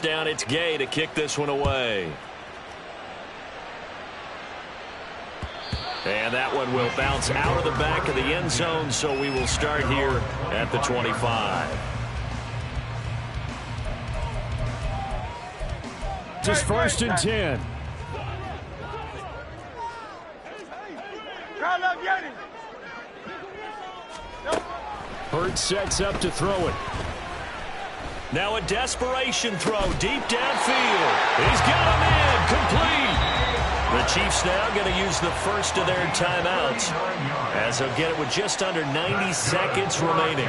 Down, it's Gay to kick this one away. And that one will bounce out of the back of the end zone, so we will start here at the 25. Just first and 10. Hurts sets up to throw it. Now a desperation throw deep downfield. He's got him in. Complete. The Chiefs now going to use the first of their timeouts as they'll get it with just under 90 seconds remaining.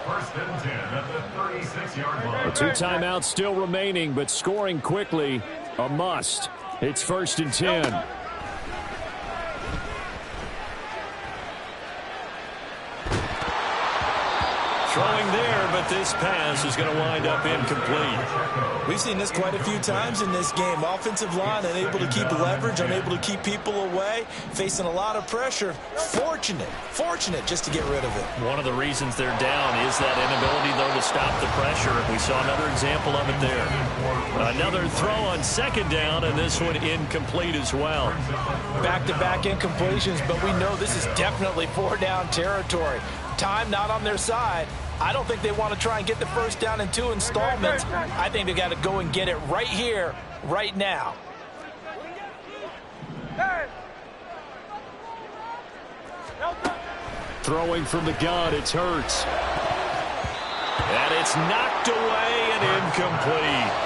First and 10 at the 36-yard line. 2 timeouts still remaining, but scoring quickly, a must. It's first and 10. Throwing there, but this pass is going to wind up incomplete. We've seen this quite a few times in this game. Offensive line unable to keep leverage, unable to keep people away, facing a lot of pressure. Fortunate just to get rid of it. One of the reasons they're down is that inability, though, to stop the pressure. We saw another example of it there. Another throw on second down, and this one incomplete as well. Back-to-back incompletions, but we know this is definitely 4-down territory. Time not on their side. I don't think they want to try and get the first down in 2 installments. I think they got to go and get it right here, right now. Throwing from the gun, it's Hurts. And it's knocked away and incomplete.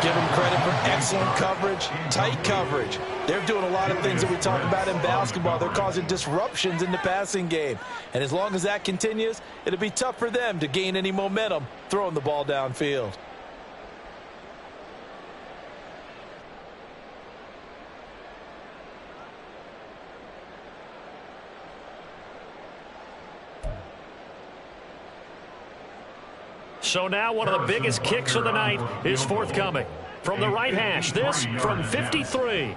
Give them credit for excellent coverage, tight coverage. They're doing a lot of things that we talk about in basketball. They're causing disruptions in the passing game. And as long as that continues, it'll be tough for them to gain any momentum throwing the ball downfield. So now one of the biggest kicks of the night is forthcoming. From the right hash, this from 53.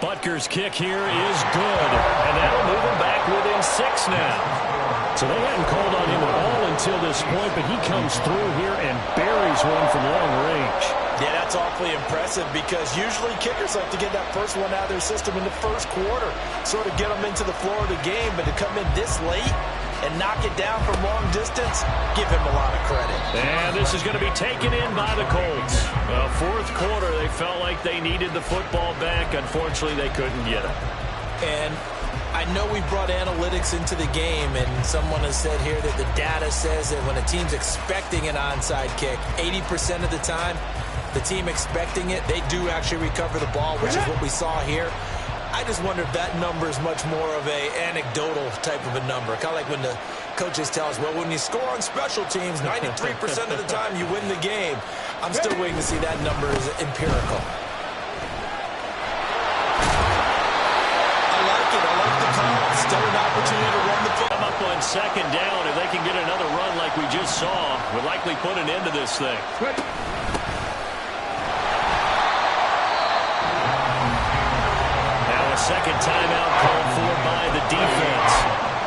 Butker's kick here is good, and that'll move him back within 6 now. So they hadn't called on him at all until this point, but he comes through here and buries one from long range. Yeah, that's awfully impressive because usually kickers like to get that first one out of their system in the first quarter, sort of get them into the flow of the game, but to come in this late and knock it down from long distance, give him a lot of credit. And this is going to be taken in by the Colts. Fourth quarter, they felt like they needed the football back. Unfortunately, they couldn't get it. And I know we brought analytics into the game, and someone has said here that the data says that when a team's expecting an onside kick, 80% of the time, the team expecting it, they do actually recover the ball, which is what we saw here. I just wonder if that number is much more of a anecdotal type of a number. Kind of like when the coaches tell us, well, when you score on special teams, 93% of the time you win the game. I'm still waiting to see that number is empirical. I like it. I like the call. Still an opportunity to run the football. Come up on second down. If they can get another run like we just saw, would likely put an end to this thing. Second timeout called for by the defense,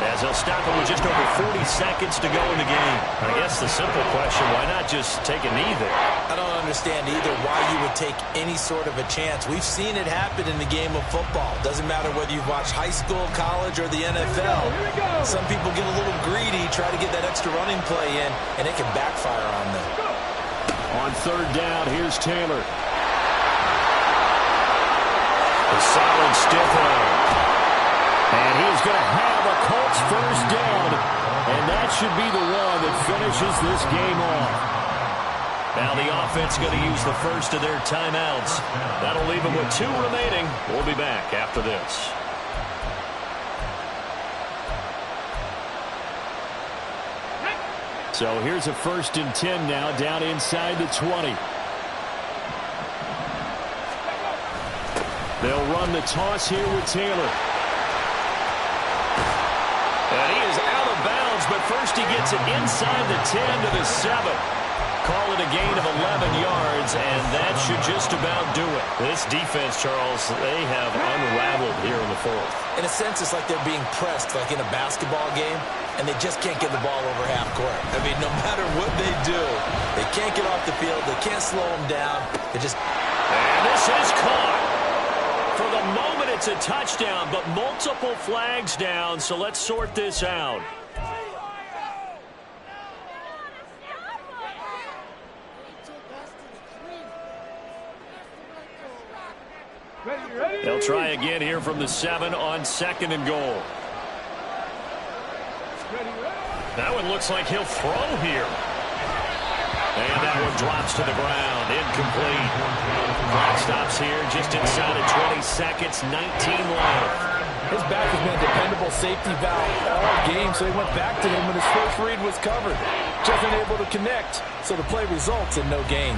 as they'll stop it with just over 40 seconds to go in the game. I guess the simple question, why not just take a knee there? I don't understand either why you would take any sort of a chance. We've seen it happen in the game of football. Doesn't matter whether you've watched high school, college, or the NFL. Some people get a little greedy, try to get that extra running play in, and it can backfire on them. On third down, here's Taylor. A solid stiff arm. And he is going to have a Colts first down. And that should be the one that finishes this game off. Now the offense going to use the first of their timeouts. That'll leave them with 2 remaining. We'll be back after this. So here's a first and 10 now down inside the 20. They'll run the toss here with Taylor. And he is out of bounds, but first he gets it inside the 10 to the 7. Call it a gain of 11 yards, and that should just about do it. This defense, Charles, they have unraveled here in the fourth. In a sense, it's like they're being pressed, like in a basketball game, and they just can't get the ball over half court. I mean, no matter what they do, they can't get off the field. They can't slow them down. They just... And this is caught. For the moment, it's a touchdown, but multiple flags down, so let's sort this out. They'll try again here from the 7 on 2nd and goal. That one looks like he'll throw here. And that one drops to the ground. Incomplete. Clock stops here just inside of 20 seconds. 19 left. His back has been a dependable safety valve all game, so he went back to him when his first read was covered. Just unable to connect, so the play results in no gain.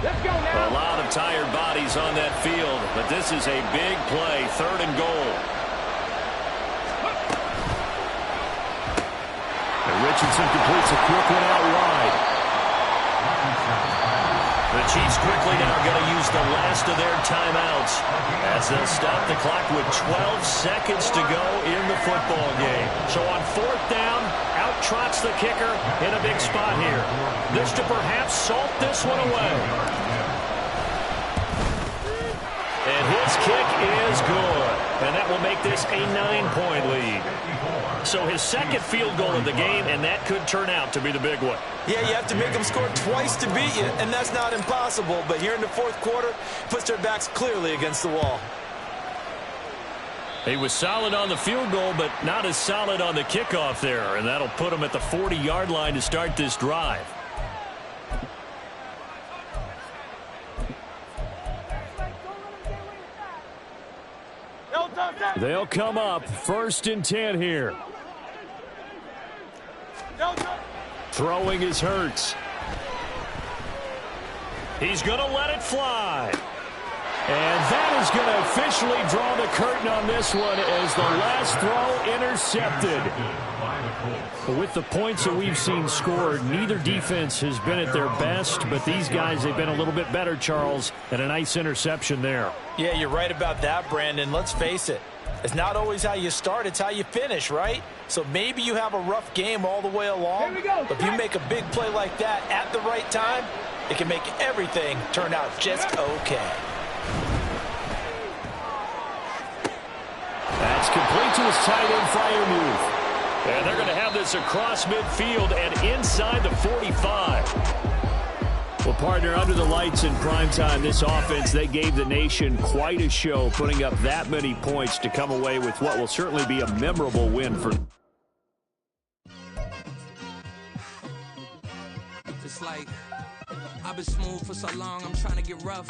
A lot of tired bodies on that field, but this is a big play. 3rd and goal. And Richardson completes a quick one out wide. The Chiefs quickly now going to use the last of their timeouts as they'll stop the clock with 12 seconds to go in the football game. So on 4th down, out trots the kicker in a big spot here. This to perhaps salt this one away. And his kick is good. And that will make this a 9-point lead. So his 2nd field goal of the game, and that could turn out to be the big one. Yeah, you have to make them score twice to beat you, and that's not impossible. But here in the 4th quarter, puts their backs clearly against the wall. He was solid on the field goal, but not as solid on the kickoff there. And that'll put him at the 40-yard line to start this drive. They'll come up 1st and 10 here. Throwing is Hurts. He's going to let it fly. And that is going to officially draw the curtain on this one as the last throw intercepted. With the points that we've seen scored, neither defense has been at their best, but these guys, they've been a little bit better, Charles, and a nice interception there. Yeah, you're right about that, Brandon. Let's face it. It's not always how you start, it's how you finish, right? So maybe you have a rough game all the way along, but if you make a big play like that at the right time, it can make everything turn out just okay. That's complete to his tight end, Freiermuth. And they're going to have this across midfield and inside the 45. Well, partner, under the lights in primetime, this offense, they gave the nation quite a show, putting up that many points to come away with what will certainly be a memorable win for. It's like I've been smooth for so long, I'm trying to get rough.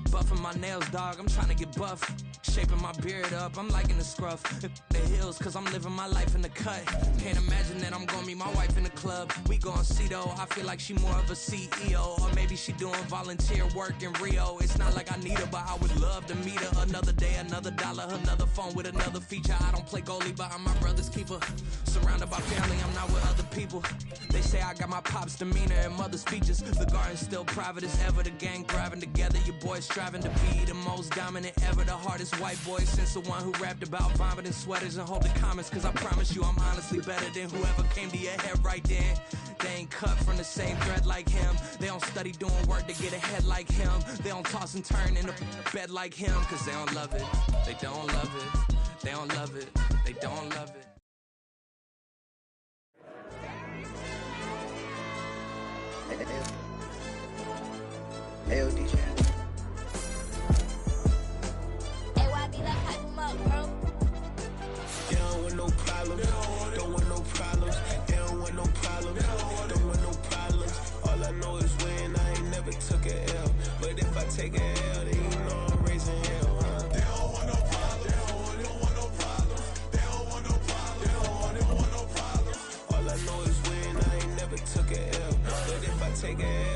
Buffing my nails, dog, I'm trying to get buff. Shaping my beard up, I'm liking the scruff. The hills, cause I'm living my life in the cut. Can't imagine that I'm gonna meet my wife in the club. We gon' see though, I feel like she more of a CEO. Or maybe she doing volunteer work in Rio. It's not like I need her, but I would love to meet her. Another day, another dollar, another phone with another feature. I don't play goalie, but I'm my brother's keeper. Surrounded by family, I'm not with other people. They say I got my pop's demeanor and mother's features. The garden's still private as ever. The gang thriving together. Your boys striving to be the most dominant ever. The hardest white boy since the one who rapped about vomiting sweaters and hold the comments. Cause I promise you I'm honestly better than whoever came to your head right then. They ain't cut from the same thread like him. They don't study doing work to get ahead like him. They don't toss and turn in the bed like him. Cause they don't love it. They don't love it. They don't love it. They don't love it. Hey, DJ. Hey, YB, let's hype him up, bro. They don't want no problems. Don't want no problems. They don't want no problems. Don't want no problems. All I know is win. I ain't never took a L. But if I take a L, then you know I'm raising hell, huh? They don't want no problems. They don't want no problems. They don't want no problems. They don't want no problems. All I know is win. I ain't never took a L. But if I take a L,